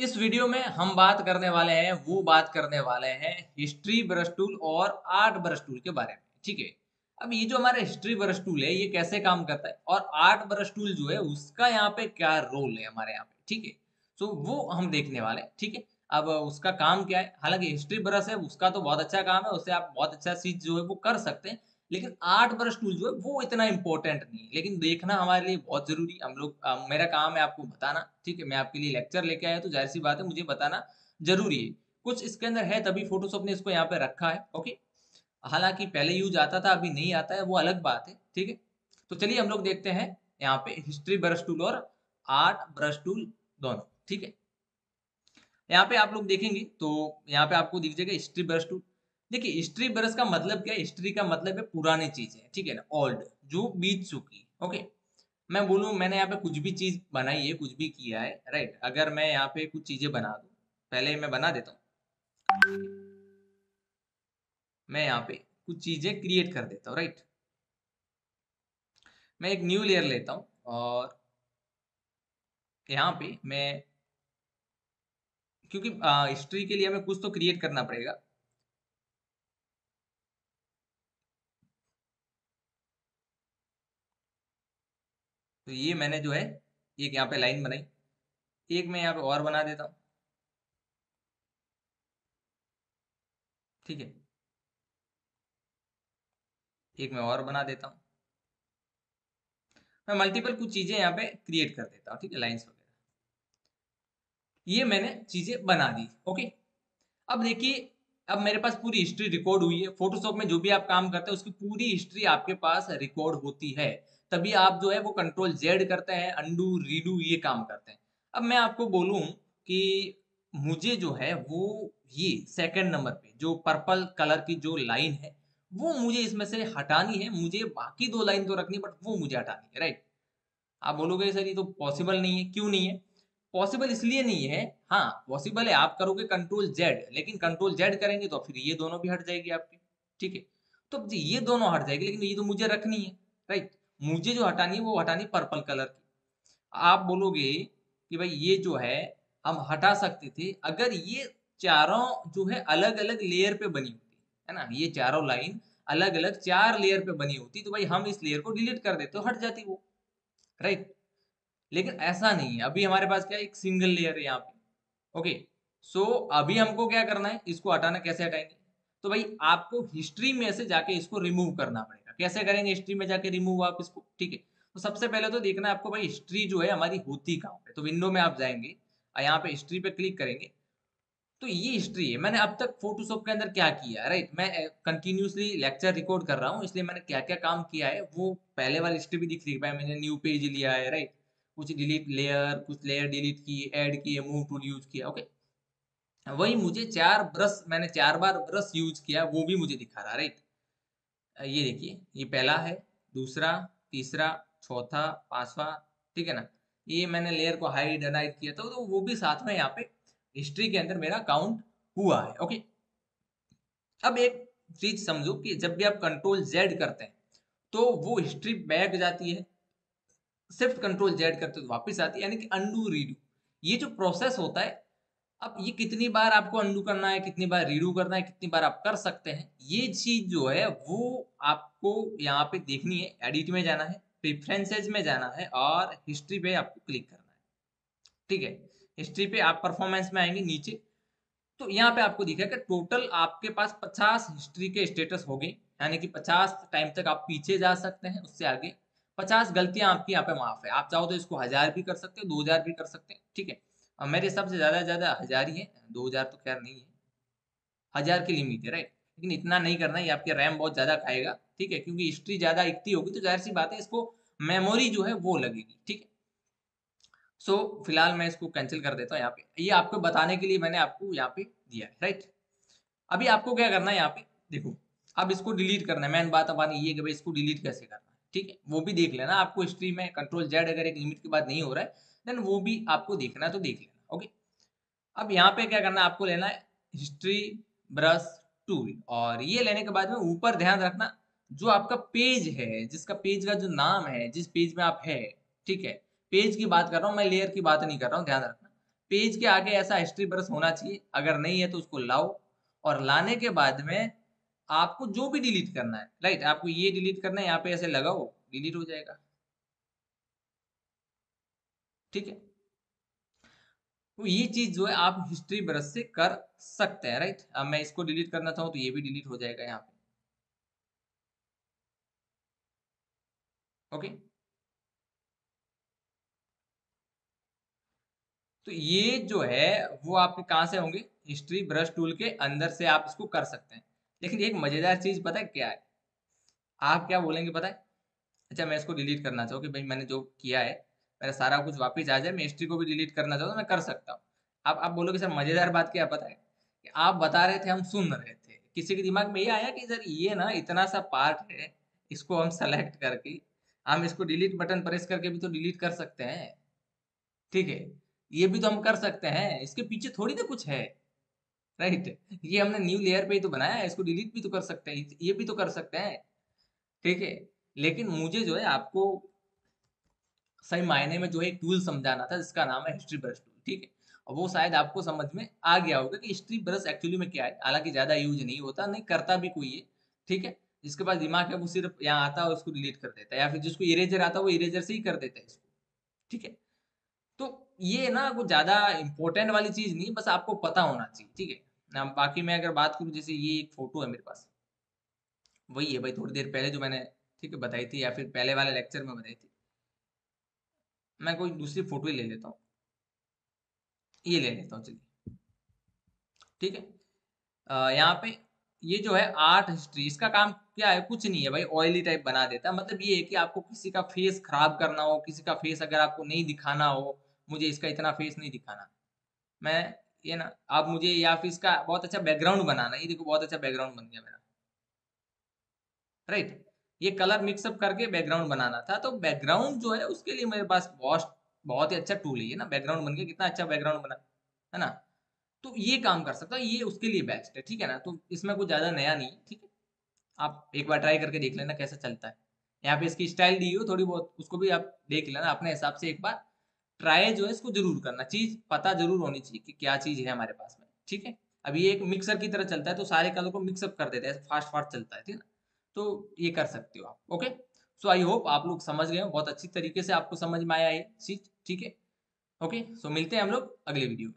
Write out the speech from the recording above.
इस वीडियो में हम बात करने वाले हैं हिस्ट्री ब्रश टूल और आर्ट ब्रश टूल के बारे में। ठीक है। अब ये जो हमारा हिस्ट्री ब्रश टूल है ये कैसे काम करता है और आर्ट ब्रश टूल जो है उसका यहाँ पे क्या रोल है हमारे यहाँ पे। ठीक है। तो वो हम देखने वाले हैं। ठीक है। अब उसका काम क्या है, हालांकि हिस्ट्री ब्रश है उसका तो बहुत अच्छा काम है, उससे आप बहुत अच्छा चीज जो है वो कर सकते हैं। लेकिन आर्ट ब्रश टूल जो है वो इतना इंपॉर्टेंट नहीं है, लेकिन देखना हमारे लिए बहुत जरूरी। हम लोग मेरा काम है आपको बताना। ठीक है। मैं आपके लिए लेक्चर लेके आया तो जाहिर सी बात है मुझे बताना जरूरी है। कुछ इसके अंदर है तभी फोटोशॉप ने इसको यहाँ पे रखा है। ओके। हालांकि पहले यूज आता था अभी नहीं आता है, वो अलग बात है। ठीक है। तो चलिए हम लोग देखते हैं यहाँ पे हिस्ट्री ब्रश टूल और आर्ट ब्रश टूल दोनों। ठीक है। यहाँ पे आप लोग देखेंगे तो यहाँ पे आपको दिख जाएगा हिस्ट्री ब्रश टूल। देखिए हिस्ट्री ब्रश का मतलब क्या है, हिस्ट्री का मतलब है पुरानी चीजें। ठीक है ना, ओल्ड, जो बीत चुकी। ओके। मैं बोलूँ मैंने यहाँ पे कुछ भी चीज बनाई है, कुछ भी किया है, राइट। अगर मैं यहाँ पे कुछ चीजें बना दूँ, पहले मैं बना देता हूँ। मैं यहाँ पे कुछ चीजें क्रिएट कर देता हूँ, राइट। मैं एक न्यू लेयर लेता हूँ और यहाँ पे मैं, क्योंकि हिस्ट्री के लिए हमें कुछ तो क्रिएट करना पड़ेगा। तो ये मैंने जो है एक यहाँ पे लाइन बनाई, एक मैं यहाँ पे और बना देता हूँ। ठीक है। एक मैं और बना देता हूँ। मैं मल्टीपल कुछ चीजें यहाँ पे क्रिएट कर देता हूँ। ठीक है, लाइंस वगैरह। ये मैंने चीजें बना दी। ओके। अब देखिए, अब मेरे पास पूरी हिस्ट्री रिकॉर्ड हुई है। फोटोशॉप में जो भी आप काम करते हैं उसकी पूरी हिस्ट्री आपके पास रिकॉर्ड होती है। तभी आप जो है वो कंट्रोल जेड करते हैं, अंडू रीडू ये काम करते हैं। अब मैं आपको बोलूं कि मुझे जो है वो ये सेकंड नंबर पे जो पर्पल कलर की जो लाइन है वो मुझे इसमें से हटानी है। मुझे बाकी दो लाइन तो रखनी, बट वो मुझे हटानी है, राइट। आप बोलोगे सर ये तो पॉसिबल नहीं है, क्यों नहीं है? पॉसिबल इसलिए नहीं है, हाँ पॉसिबल है, आप करोगे कंट्रोल जेड, लेकिन कंट्रोल जेड करेंगे तो फिर ये दोनों भी हट जाएगी आपकी। ठीक है। तो अब जी ये दोनों हट जाएगी, लेकिन ये तो मुझे रखनी है, राइट। मुझे जो हटानी है वो हटानी पर्पल कलर की। आप बोलोगे कि भाई ये जो है हम हटा सकते थे अगर ये चारों जो है अलग अलग लेयर पे बनी होती है ना, ये चारों लाइन अलग अलग चार लेयर पे बनी होती तो भाई हम इस लेयर को डिलीट कर देते, तो हट जाती वो, राइट। लेकिन ऐसा नहीं है, अभी हमारे पास क्या है, एक सिंगल लेयर है यहाँ पे। ओके। सो अभी हमको क्या करना है, इसको हटाना, कैसे हटाएंगे? तो भाई आपको हिस्ट्री में से जाके इसको रिमूव करना पड़ेगा। कैसे करेंगे हिस्ट्री में जाके रिमूव आप इसको? ठीक है। तो सबसे पहले तो देखना है आपको भाई हिस्ट्री जो है हमारी होती कहाँ पे। तो विंडो में आप जाएंगे और यहाँ पे हिस्ट्री पे क्लिक करेंगे। तो ये हिस्ट्री है, मैंने अब तक फोटोशॉप के अंदर क्या किया है, राइट। मैं कंटिन्यूसली लेक्चर रिकॉर्ड कर रहा हूँ, इसलिए मैंने क्या क्या काम किया है वो पहले वाली हिस्ट्री भी दिख रही है भाई। मैंने न्यू पेज लिया है, राइट। कुछ डिलीट लेयर, कुछ लेयर डिलीट किए, ऐड किए, मूव टूल यूज किया। ओके। वही मुझे चार ब्रश, मैंने चार बार ब्रश यूज किया, वो भी मुझे दिखा रहा है, राइट। ये देखिए, ये पहला है, दूसरा, तीसरा, चौथा, पांचवा। ठीक है ना। ये मैंने लेयर को हाइड अनाइड किया था, तो वो भी साथ में यहाँ पे हिस्ट्री के अंदर मेरा काउंट हुआ है। ओके। अब एक चीज समझो कि जब भी आप कंट्रोल जेड करते हैं तो वो हिस्ट्री बैक जाती है, शिफ्ट कंट्रोल जेड करते हो तो वापस आती है, यानी कि अंडू रीडू, ये जो प्रोसेस होता है। अब ये कितनी बार आपको अंडू करना है, कितनी बार रीडू करना है, कितनी बार आप कर सकते हैं, ये चीज जो है वो आपको यहाँ पे देखनी है। एडिट में जाना है, प्रेफरेंसेज में जाना है और हिस्ट्री पे आपको क्लिक करना है। ठीक है। हिस्ट्री पे आप परफॉर्मेंस में आएंगे नीचे, तो यहाँ पे आपको दिखेगा कि टोटल आपके पास 50 हिस्ट्री के स्टेटस हो गए, यानी कि 50 टाइम तक आप पीछे जा सकते हैं, उससे आगे 50 गलतियां आपकी यहाँ पे माफ है। आप चाहो तो इसको 1000 भी कर सकते हो, 2000 भी कर सकते हैं। ठीक है। और मेरे हिसाब से ज्यादा 1000 ही है, 2000 तो खैर नहीं है, 1000 की लिमिट है, राइट। लेकिन इतना नहीं करना, ये आपके रैम बहुत ज्यादा खाएगा। ठीक है, क्योंकि हिस्ट्री ज्यादा इकती होगी तो जाहिर सी बात है इसको मेमोरी जो है वो लगेगी। ठीक है। सो फिलहाल मैं इसको कैंसिल कर देता हूँ यहाँ पे, ये आपको बताने के लिए मैंने आपको यहाँ पे दिया है, राइट। अभी आपको क्या करना है यहाँ पे, देखो, अब इसको डिलीट करना है। मेन बात अब आनी ये है कि भाई इसको डिलीट कैसे करना है। ठीक है, वो भी देख लेना आपको हिस्ट्री में कंट्रोल जेड अगर एक लिमिट के बाद नहीं हो रहा है देन वो भी आपको देखना है, तो देख लेना। ओके। अब यहाँ पे क्या करना है, आपको लेना है हिस्ट्री ब्रश टूल, और ये लेने के बाद में ऊपर ध्यान रखना जो आपका पेज है, जिसका पेज का जो नाम है, जिस पेज में आप है, ठीक है, पेज की बात कर रहा हूँ मैं, लेयर की बात नहीं कर रहा हूँ, ध्यान रखना। पेज के आगे ऐसा हिस्ट्री ब्रश होना चाहिए, अगर नहीं है तो उसको लाओ, और लाने के बाद में आपको जो भी डिलीट करना है, राइट, आपको ये डिलीट करना है, यहाँ पे ऐसे लगाओ, डिलीट हो जाएगा। ठीक है, तो ये चीज जो है आप हिस्ट्री ब्रश से कर सकते हैं, राइट। अब मैं इसको डिलीट करना चाहूँ तो ये भी डिलीट हो जाएगा यहाँ पे। ओके, तो ये जो है वो आपके कहाँ से होंगे, हिस्ट्री ब्रश टूल के अंदर से आप इसको कर सकते हैं। लेकिन एक मजेदार चीज पता है क्या है, आप क्या बोलेंगे पता है, अच्छा मैं इसको डिलीट करना चाहूँ कि भाई मैंने जो किया है मेरा सारा कुछ वापस आ जाए, मैं हिस्ट्री को भी डिलीट करना चाहूँ तो मैं कर सकता हूँ। अब आप बोलोगे सर मजेदार बात क्या पता है, कि आप बता रहे थे हम सुन रहे थे, किसी के दिमाग में ये आया कि सर ये ना इतना सा पार्ट है, इसको हम सेलेक्ट करके हम इसको डिलीट बटन प्रेस करके भी तो डिलीट कर सकते हैं। ठीक है, ये भी तो हम कर सकते हैं, इसके पीछे थोड़ी ना कुछ है, राइट। ये हमने न्यू लेयर पे ही तो बनाया है, इसको डिलीट भी तो कर सकते हैं, ये भी तो कर सकते हैं। ठीक है, लेकिन मुझे जो है आपको सही मायने में जो है एक टूल समझाना था जिसका नाम है हिस्ट्री ब्रश टूल। ठीक है, और वो शायद आपको समझ में आ गया होगा कि हिस्ट्री ब्रश एक्चुअली में क्या है, हालांकि ज्यादा यूज नहीं होता, नहीं करता भी कोई है। ठीक है, जिसके पास दिमाग है वो सिर्फ यहाँ आता है उसको डिलीट कर देता है, या फिर जिसको इरेजर आता है वो इरेजर से ही कर देता है इसको। ठीक है, तो ये ना कुछ ज्यादा इंपॉर्टेंट वाली चीज नहीं, बस आपको पता होना चाहिए। ठीक है ना, बाकी मैं अगर बात करूँ, जैसे ये एक फोटो है मेरे पास, वही है भाई थोड़ी देर पहले जो मैंने, ठीक है, बताई थी, या फिर पहले वाले लेक्चर में बताई थी। मैं कोई दूसरी फोटो ही ले लेता हूँ, ये ले लेता हूँ चलिए। ठीक है, यहाँ पे ये जो है आर्ट हिस्ट्री, इसका काम क्या है, कुछ नहीं है भाई, ऑयली टाइप बना देता है। मतलब ये है कि आपको किसी का फेस खराब करना हो, किसी का फेस अगर आपको नहीं दिखाना हो, मुझे इसका इतना फेस नहीं दिखाना, मैं ये ना, आप मुझे, या फिर इसका बहुत अच्छा बैकग्राउंड बनाना, ये देखो बहुत अच्छा बैकग्राउंड बन गया मेरा, राइट। ये कलर मिक्सअप करके बैकग्राउंड बनाना था, तो बैकग्राउंड जो है उसके लिए मेरे पास बहुत बहुत ही अच्छा टूल है ये ना, बैकग्राउंड बन गया, कितना अच्छा बैकग्राउंड बना, है ना। तो ये काम कर सकता है, ये उसके लिए बेस्ट है। ठीक है ना, तो इसमें कुछ ज्यादा नया नहीं है। ठीक है, आप एक बार ट्राई करके देख लेना कैसा चलता है। यहाँ पे इसकी स्टाइल दी हो थोड़ी बहुत, उसको भी आप देख लेना अपने हिसाब से, एक बार ट्राई जो है इसको जरूर करना, चीज पता जरूर होनी चाहिए कि क्या चीज है हमारे पास में। ठीक है, अब ये एक मिक्सर की तरह चलता है, तो सारे कलर को मिक्सअप कर देता है, फास्ट फास्ट चलता है। ठीक है ना, तो ये कर सकते हो आप। ओके, सो आई होप आप लोग समझ गए हो, बहुत अच्छी तरीके से आपको समझ में आया ये चीज। ठीक है, ओके, सो मिलते हैं हम लोग अगले वीडियो में।